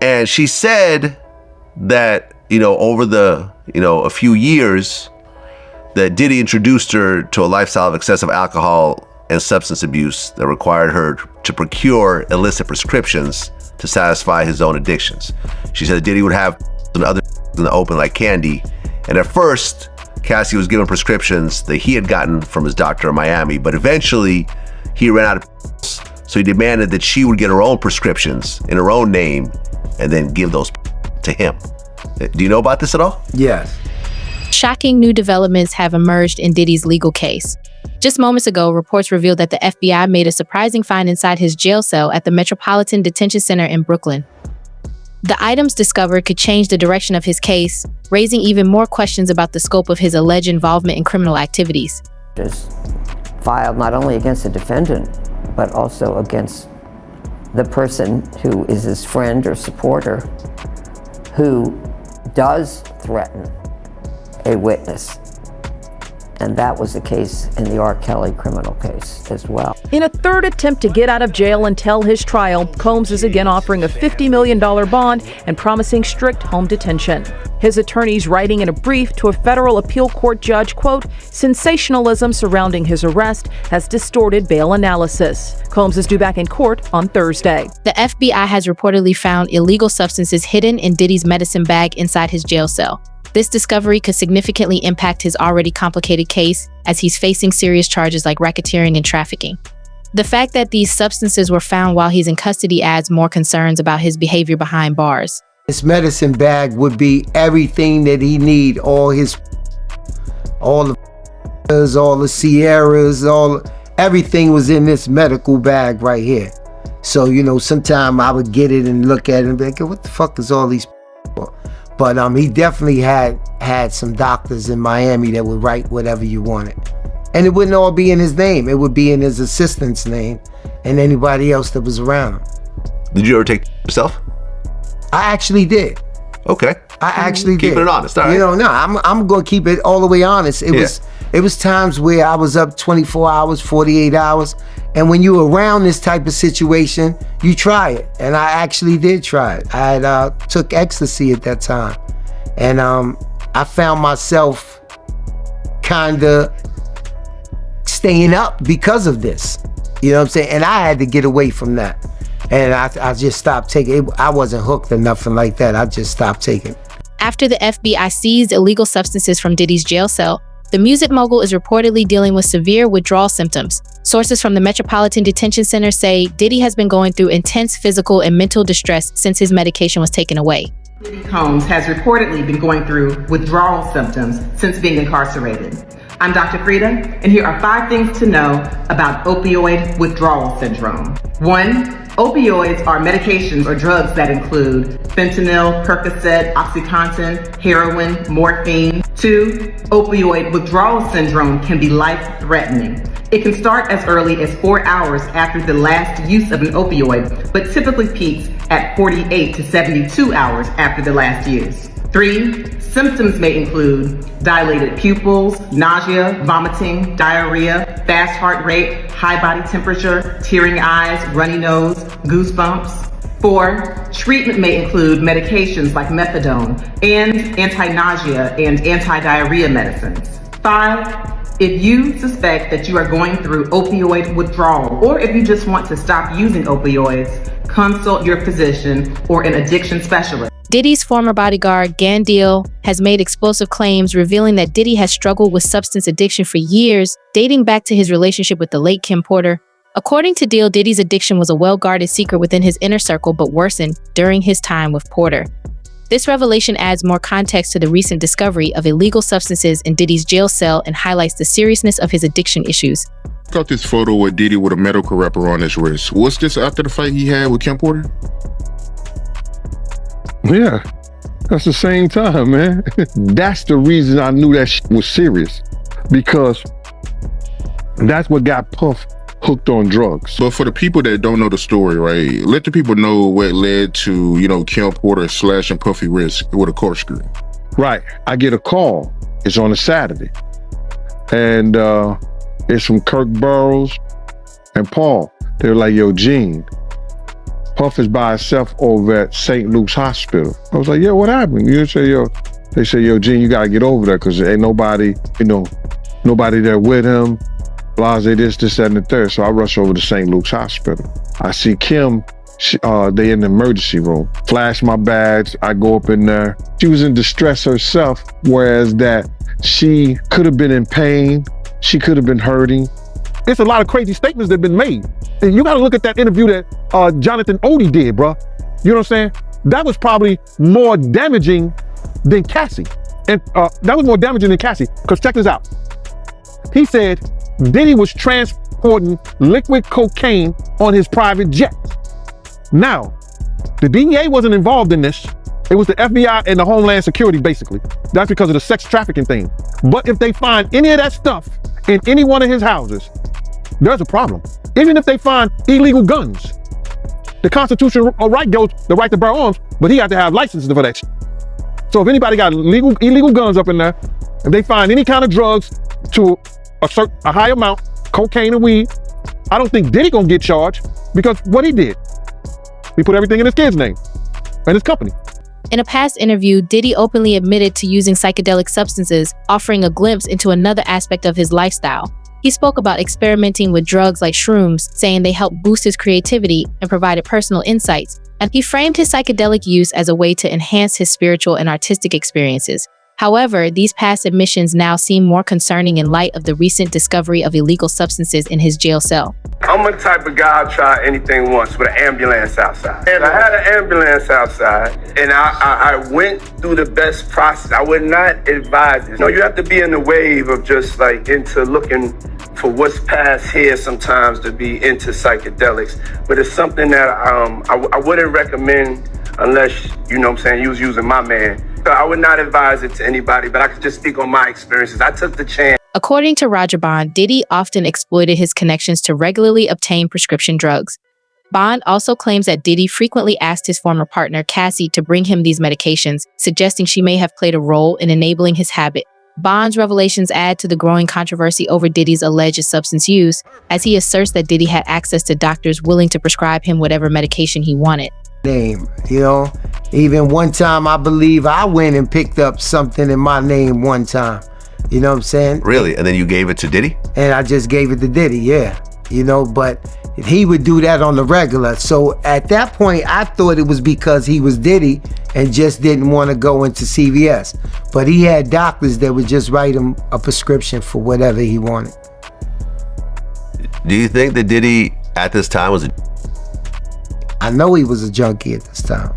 And she said that, over the, a few years, that Diddy introduced her to a lifestyle of excessive alcohol and substance abuse that required her to procure illicit prescriptions to satisfy his own addictions. She said Diddy would have other in the open like candy. And at first, Cassie was given prescriptions that he had gotten from his doctor in Miami, but eventually he ran out of pills, so he demanded that she would get her own prescriptions in her own name and then give those to him. Do you know about this at all? Yes. Shocking new developments have emerged in Diddy's legal case. Just moments ago, reports revealed that the FBI made a surprising find inside his jail cell at the Metropolitan Detention Center in Brooklyn. The items discovered could change the direction of his case, raising even more questions about the scope of his alleged involvement in criminal activities. Is filed not only against the defendant, but also against the person who is his friend or supporter who does threaten a witness. And that was the case in the R. Kelly criminal case as well. In a third attempt to get out of jail and tell his trial, Combs is again offering a $50 million bond and promising strict home detention. His attorneys writing in a brief to a federal appeal court judge, quote, sensationalism surrounding his arrest has distorted bail analysis. Combs is due back in court on Thursday. The FBI has reportedly found illegal substances hidden in Diddy's medicine bag inside his jail cell. This discovery could significantly impact his already complicated case, as he's facing serious charges like racketeering and trafficking. The fact that these substances were found while he's in custody adds more concerns about his behavior behind bars. This medicine bag would be everything that he need, all the Sierras, everything was in this medical bag right here. So, sometime I would get it and look at it and be like, what the fuck is all these for? But he definitely had some doctors in Miami that would write whatever you wanted. And it wouldn't all be in his name. It would be in his assistant's name and anybody else that was around him. Did you ever take yourself? I actually did. Okay. I actually did. Keeping it honest, all right. No, I'm going to keep it all the way honest. It was times where I was up 24 hours, 48 hours. And when you're around this type of situation, you try it. And I actually did try it. I took ecstasy at that time. And I found myself kind of staying up because of this. You know what I'm saying? And I had to get away from that. And I just stopped taking it. I wasn't hooked or nothing like that. I just stopped taking it. After the FBI seized illegal substances from Diddy's jail cell, the music mogul is reportedly dealing with severe withdrawal symptoms. Sources from the Metropolitan Detention Center say Diddy has been going through intense physical and mental distress since his medication was taken away. Diddy Combs has reportedly been going through withdrawal symptoms since being incarcerated. I'm Dr. Frida, and here are 5 things to know about opioid withdrawal syndrome. 1. Opioids are medications or drugs that include fentanyl, Percocet, OxyContin, heroin, morphine. 2. Opioid withdrawal syndrome can be life-threatening. It can start as early as 4 hours after the last use of an opioid, but typically peaks at 48 to 72 hours after the last use. 3. Symptoms may include dilated pupils, nausea, vomiting, diarrhea, fast heart rate, high body temperature, tearing eyes, runny nose, goosebumps. 4. Treatment may include medications like methadone and anti-nausea and anti-diarrhea medicines. 5. If you suspect that you are going through opioid withdrawal, or if you just want to stop using opioids, consult your physician or an addiction specialist. Diddy's former bodyguard, Gandiel, has made explosive claims revealing that Diddy has struggled with substance addiction for years, dating back to his relationship with the late Kim Porter. According to Deal, Diddy's addiction was a well-guarded secret within his inner circle but worsened during his time with Porter. This revelation adds more context to the recent discovery of illegal substances in Diddy's jail cell and highlights the seriousness of his addiction issues. Got this photo with Diddy with a medical wrapper on his wrist. What's this after the fight he had with Kim Porter? Yeah, that's the same time, man. That's the reason I knew that shit was serious, because that's what got Puff hooked on drugs. But for the people that don't know the story, right, let the people know what led to, Kim Porter slashing Puffy wrist with a corkscrew. Right, I get a call. It's on a Saturday. And it's from Kirk Burroughs and Paul. They're like, yo, Gene, Puff is by himself over at St. Luke's Hospital. I was like, yo, what happened? You say, yo, they say, yo, Gene, you gotta get over there because there ain't nobody, nobody there with him. Blase, this, that, and the third. So I rush over to St. Luke's Hospital. I see Kim, they in the emergency room. Flash my badge, I go up in there. She was in distress herself, whereas that she could have been in pain, she could have been hurting. There's a lot of crazy statements that have been made. And you gotta look at that interview that Jonathan Odie did, bro. You know what I'm saying? That was probably more damaging than Cassie. And that was more damaging than Cassie, because check this out. He said Diddy was transporting liquid cocaine on his private jet. Now, the DEA wasn't involved in this. It was the FBI and the Homeland Security, basically. That's because of the sex trafficking thing. But if they find any of that stuff in any one of his houses, there's a problem. Even if they find illegal guns. The constitutional right goes the right to bear arms, but he had to have licenses for that shit. So if anybody got illegal guns up in there, if they find any kind of drugs to a high amount, cocaine and weed, I don't think Diddy gonna get charged because what he did. He put everything in his kid's name and his company. In a past interview, Diddy openly admitted to using psychedelic substances, offering a glimpse into another aspect of his lifestyle. He spoke about experimenting with drugs like shrooms, saying they helped boost his creativity and provided personal insights. And he framed his psychedelic use as a way to enhance his spiritual and artistic experiences. However, these past admissions now seem more concerning in light of the recent discovery of illegal substances in his jail cell. I'm the type of guy I'll try anything once with an ambulance outside. And I had an ambulance outside, and I went through the best process. I would not advise it. You have to be in the wave of just like into looking for what's past here sometimes to be into psychedelics. But it's something that I wouldn't recommend unless, you know what I'm saying, you was using my man. So I would not advise it to anybody, but I could just speak on my experiences. I took the chance. According to Roger Bond, Diddy often exploited his connections to regularly obtain prescription drugs. Bond also claims that Diddy frequently asked his former partner, Cassie, to bring him these medications, suggesting she may have played a role in enabling his habit. Bond's revelations add to the growing controversy over Diddy's alleged substance use, as he asserts that Diddy had access to doctors willing to prescribe him whatever medication he wanted. Name, even one time I believe I went and picked up something in my name one time. You know what I'm saying? Really? And then you gave it to Diddy? And I just gave it to Diddy, yeah. But he would do that on the regular. So at that point, I thought it was because he was Diddy and just didn't want to go into CVS. But he had doctors that would just write him a prescription for whatever he wanted. Do you think that Diddy at this time was I know he was a junkie at this time.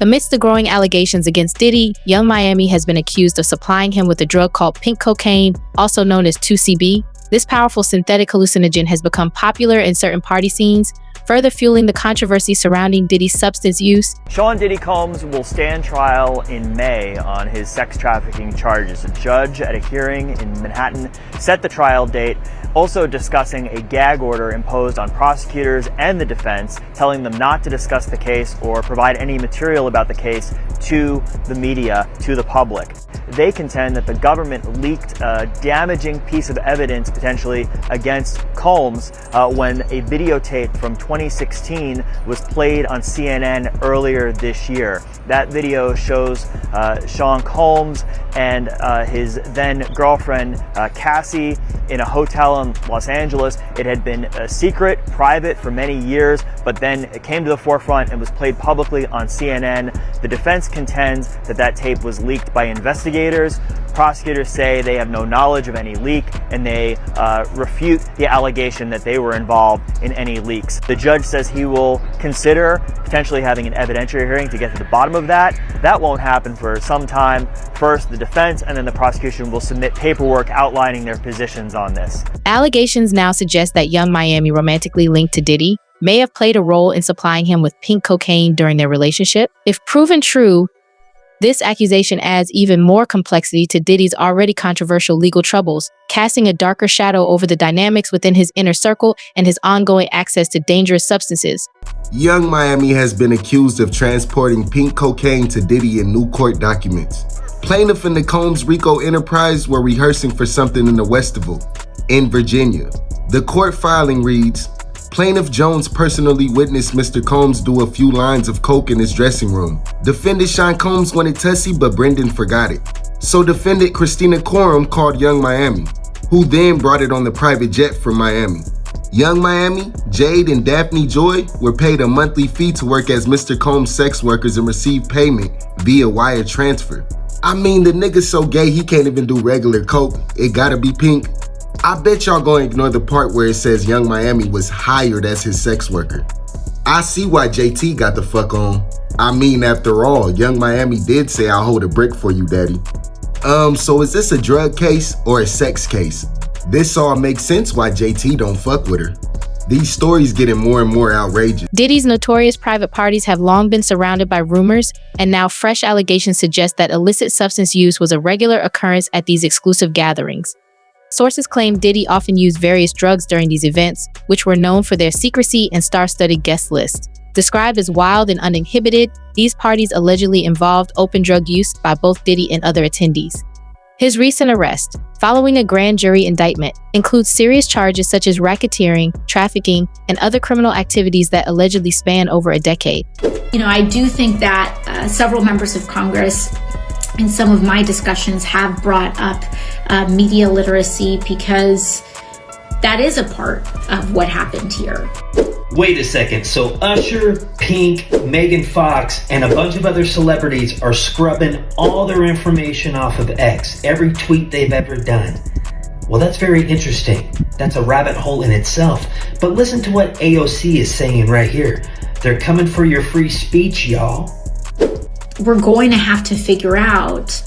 Amidst the growing allegations against Diddy, Young Miami has been accused of supplying him with a drug called pink cocaine, also known as 2CB. This powerful synthetic hallucinogen has become popular in certain party scenes, further fueling the controversy surrounding Diddy's substance use. Sean Diddy Combs will stand trial in May on his sex trafficking charges. A judge at a hearing in Manhattan set the trial date, also discussing a gag order imposed on prosecutors and the defense, telling them not to discuss the case or provide any material about the case to the media, to the public. They contend that the government leaked a damaging piece of evidence potentially against Combs when a videotape from 2016 was played on CNN earlier this year. That video shows Sean Combs and his then girlfriend Cassie in a hotel in Los Angeles. It had been a secret, private for many years, but then it came to the forefront and was played publicly on CNN. The defense contends that that tape was leaked by investigators. Prosecutors say they have no knowledge of any leak, and they refute the allegation that they were involved in any leaks. The judge says he will consider potentially having an evidentiary hearing to get to the bottom of that. That won't happen for some time. First, the defense and then the prosecution will submit paperwork outlining their positions on this. Allegations now suggest that Young Miami, romantically linked to Diddy, may have played a role in supplying him with pink cocaine during their relationship. If proven true, this accusation adds even more complexity to Diddy's already controversial legal troubles, casting a darker shadow over the dynamics within his inner circle and his ongoing access to dangerous substances. Young Miami has been accused of transporting pink cocaine to Diddy in new court documents. Plaintiff and the Combs RICO enterprise were rehearsing for something in the Westival in Virginia. The court filing reads, Plaintiff Jones personally witnessed Mr. Combs do a few lines of coke in his dressing room. Defendant Sean Combs wanted Tussie, but Brendan forgot it. So defendant Christina Coram called Young Miami, who then brought it on the private jet from Miami. Young Miami, Jade, and Daphne Joy were paid a monthly fee to work as Mr. Combs' sex workers and receive payment via wire transfer. I mean, the nigga's so gay he can't even do regular coke. It gotta be pink. I bet y'all gonna ignore the part where it says Young Miami was hired as his sex worker. I see why JT got the fuck on. I mean, after all, Young Miami did say I'll hold a brick for you, daddy. So is this a drug case or a sex case? This all makes sense why JT don't fuck with her. These stories getting more and more outrageous. Diddy's notorious private parties have long been surrounded by rumors, and now fresh allegations suggest that illicit substance use was a regular occurrence at these exclusive gatherings. Sources claim Diddy often used various drugs during these events, which were known for their secrecy and star-studded guest lists. Described as wild and uninhibited, these parties allegedly involved open drug use by both Diddy and other attendees. His recent arrest, following a grand jury indictment, includes serious charges such as racketeering, trafficking, and other criminal activities that allegedly span over a decade. You know, I do think that several members of Congress in some of my discussions have brought up media literacy, because that is a part of what happened here. Wait a second, so Usher, Pink, Megan Fox, and a bunch of other celebrities are scrubbing all their information off of X, every tweet they've ever done. Well, that's very interesting. That's a rabbit hole in itself. But listen to what AOC is saying right here. They're coming for your free speech, y'all. We're going to have to figure out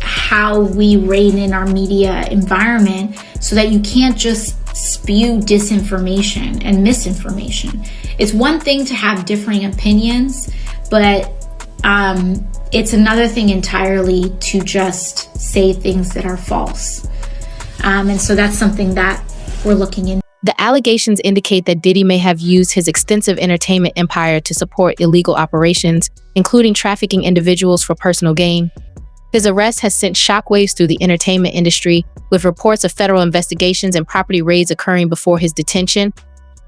how we rein in our media environment so that you can't just spew disinformation and misinformation. It's one thing to have differing opinions, but it's another thing entirely to just say things that are false. And so that's something that we're looking into. The allegations indicate that Diddy may have used his extensive entertainment empire to support illegal operations, including trafficking individuals for personal gain. His arrest has sent shockwaves through the entertainment industry, with reports of federal investigations and property raids occurring before his detention.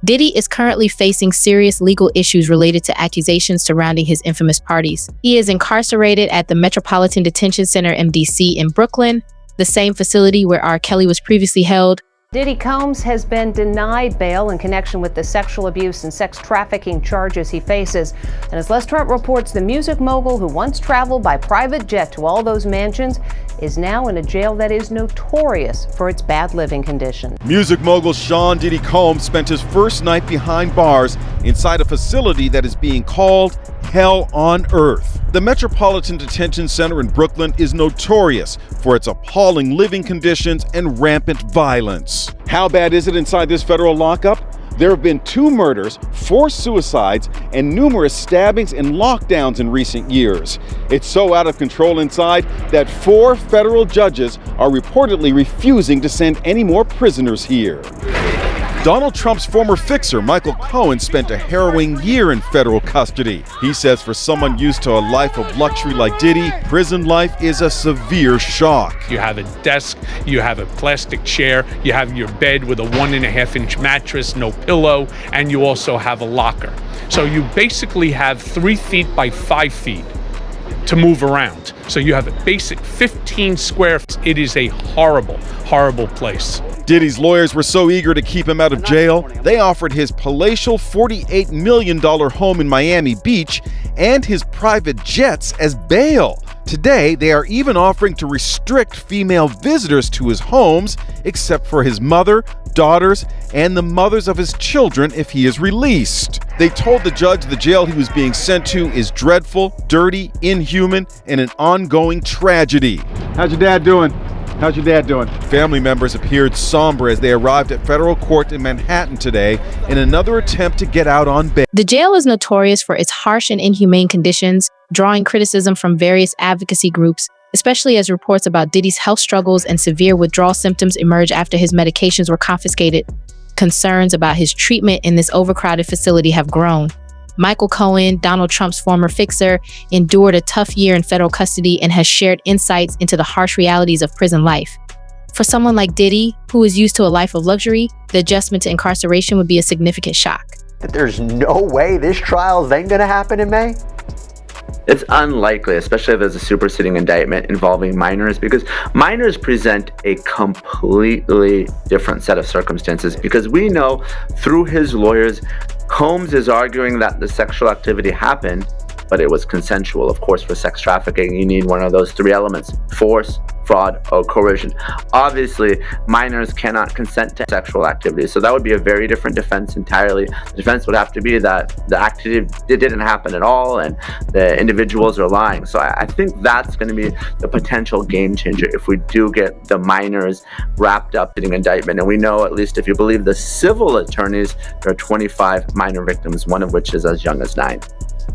Diddy is currently facing serious legal issues related to accusations surrounding his infamous parties. He is incarcerated at the Metropolitan Detention Center, MDC, in Brooklyn, the same facility where R. Kelly was previously held. Diddy Combs has been denied bail in connection with the sexual abuse and sex trafficking charges he faces. And as Les Trent reports, the music mogul who once traveled by private jet to all those mansions is now in a jail that is notorious for its bad living conditions. Music mogul Sean Diddy Combs spent his first night behind bars inside a facility that is being called Hell on Earth. The Metropolitan Detention Center in Brooklyn is notorious for its appalling living conditions and rampant violence. How bad is it inside this federal lockup? There have been 2 murders, 4 suicides, and numerous stabbings and lockdowns in recent years. It's so out of control inside that 4 federal judges are reportedly refusing to send any more prisoners here. Donald Trump's former fixer, Michael Cohen, spent a harrowing year in federal custody. He says for someone used to a life of luxury like Diddy, prison life is a severe shock. You have a desk, you have a plastic chair, you have your bed with a 1.5-inch mattress, no pillow, and you also have a locker. So you basically have 3 feet by 5 feet to move around. So you have a basic 15 square feet. It is a horrible, horrible place. Diddy's lawyers were so eager to keep him out of jail, they offered his palatial $48 million home in Miami Beach and his private jets as bail. Today, they are even offering to restrict female visitors to his homes, except for his mother, daughters, and the mothers of his children if he is released. They told the judge the jail he was being sent to is dreadful, dirty, inhuman, and an ongoing tragedy. How's your dad doing? How's your dad doing? Family members appeared somber as they arrived at federal court in Manhattan today in another attempt to get out on bail. The jail is notorious for its harsh and inhumane conditions, drawing criticism from various advocacy groups, especially as reports about Diddy's health struggles and severe withdrawal symptoms emerge after his medications were confiscated. Concerns about his treatment in this overcrowded facility have grown. Michael Cohen, Donald Trump's former fixer, endured a tough year in federal custody and has shared insights into the harsh realities of prison life. For someone like Diddy, who is used to a life of luxury, the adjustment to incarceration would be a significant shock. There's no way this trial is then going to happen in May? It's unlikely, especially if there's a superseding indictment involving minors, because minors present a completely different set of circumstances. Because we know through his lawyers, Combs is arguing that the sexual activity happened, but it was consensual. Of course, for sex trafficking, you need one of those three elements: force, fraud, or coercion. Obviously, minors cannot consent to sexual activity, so that would be a very different defense entirely. The defense would have to be that the activity didn't happen at all and the individuals are lying. So I think that's going to be the potential game changer if we do get the minors wrapped up in an indictment. And we know, at least if you believe the civil attorneys, there are 25 minor victims, one of which is as young as 9.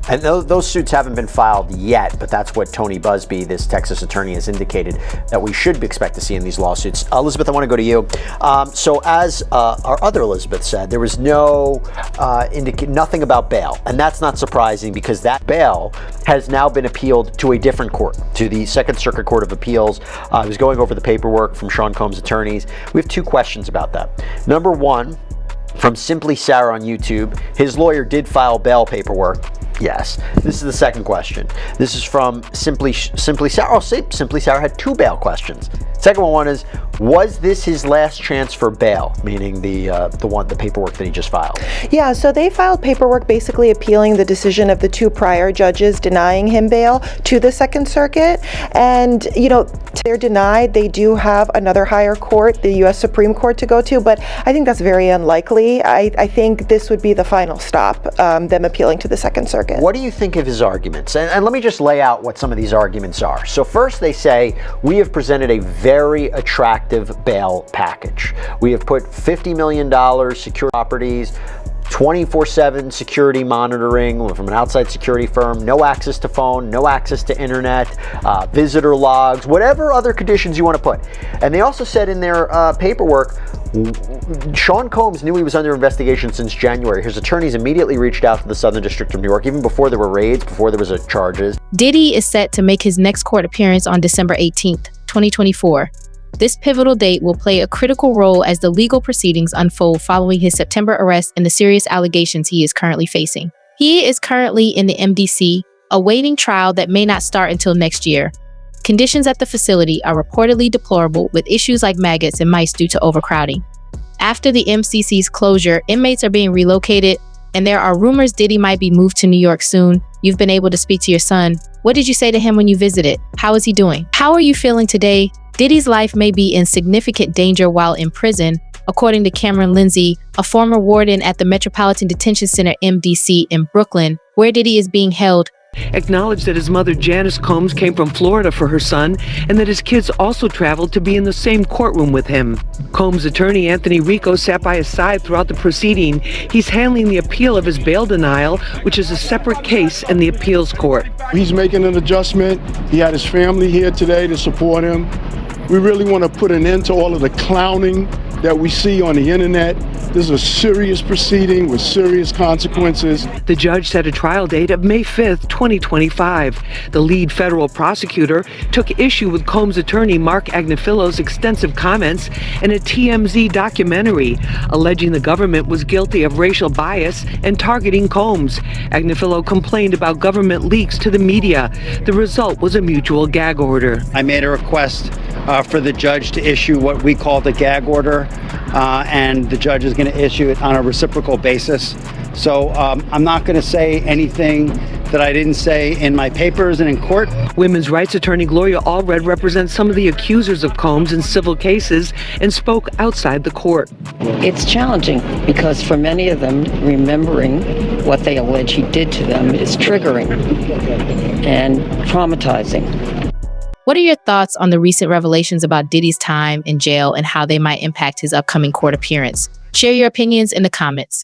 And those suits haven't been filed yet, but that's what Tony Busby, this Texas attorney, has indicated that we should expect to see in these lawsuits. Elizabeth, I want to go to you. So as our other Elizabeth said, there was nothing about bail. And that's not surprising because that bail has now been appealed to a different court, to the Second Circuit Court of Appeals. I was going over the paperwork from Sean Combs' attorneys. We have 2 questions about that. Number 1, from Simply Sarah on YouTube, his lawyer did file bail paperwork. Yes. This is the second question. This is from Simply Sarah. Oh, Simply Sarah had 2 bail questions. Second one is, was this his last chance for bail? Meaning the paperwork that he just filed. Yeah, so they filed paperwork basically appealing the decision of the 2 prior judges denying him bail to the Second Circuit. And, they're denied. They do have another higher court, the U.S. Supreme Court, to go to, but I think that's very unlikely. I think this would be the final stop, them appealing to the Second Circuit. What do you think of his arguments? And let me just lay out what some of these arguments are. So first they say, we have presented a very attractive bail package. We have put $50 million secure properties, 24/7 security monitoring from an outside security firm, no access to phone, no access to internet, visitor logs, whatever other conditions you want to put. And they also said in their paperwork, Sean Combs knew he was under investigation since January. His attorneys immediately reached out to the Southern District of New York, even before there were raids, before there was charges. Diddy is set to make his next court appearance on December 18th, 2024. This pivotal date will play a critical role as the legal proceedings unfold following his September arrest and the serious allegations he is currently facing. He is currently in the MDC, awaiting trial that may not start until next year. Conditions at the facility are reportedly deplorable, with issues like maggots and mice due to overcrowding. After the MCC's closure, inmates are being relocated, and there are rumors Diddy might be moved to New York soon. You've been able to speak to your son. What did you say to him when you visited? How is he doing? How are you feeling today? Diddy's life may be in significant danger while in prison, according to Cameron Lindsay, a former warden at the Metropolitan Detention Center MDC in Brooklyn, where Diddy is being held. Acknowledged that his mother Janice Combs came from Florida for her son and that his kids also traveled to be in the same courtroom with him. Combs' attorney Anthony Rico sat by his side throughout the proceeding. He's handling the appeal of his bail denial, which is a separate case in the appeals court. He's making an adjustment. He had his family here today to support him. We really want to put an end to all of the clowning that we see on the internet. This is a serious proceeding with serious consequences. The judge set a trial date of May 5th, 2025. The lead federal prosecutor took issue with Combs' attorney Mark Agnifillo's extensive comments in a TMZ documentary, alleging the government was guilty of racial bias and targeting Combs. Agnifillo complained about government leaks to the media. The result was a mutual gag order. I made a request for the judge to issue what we call the gag order, and the judge is going to issue it on a reciprocal basis. So I'm not going to say anything that I didn't say in my papers and in court. Women's rights attorney Gloria Allred represents some of the accusers of Combs in civil cases and spoke outside the court. It's challenging because for many of them, remembering what they allege he did to them is triggering and traumatizing. What are your thoughts on the recent revelations about Diddy's time in jail and how they might impact his upcoming court appearance? Share your opinions in the comments.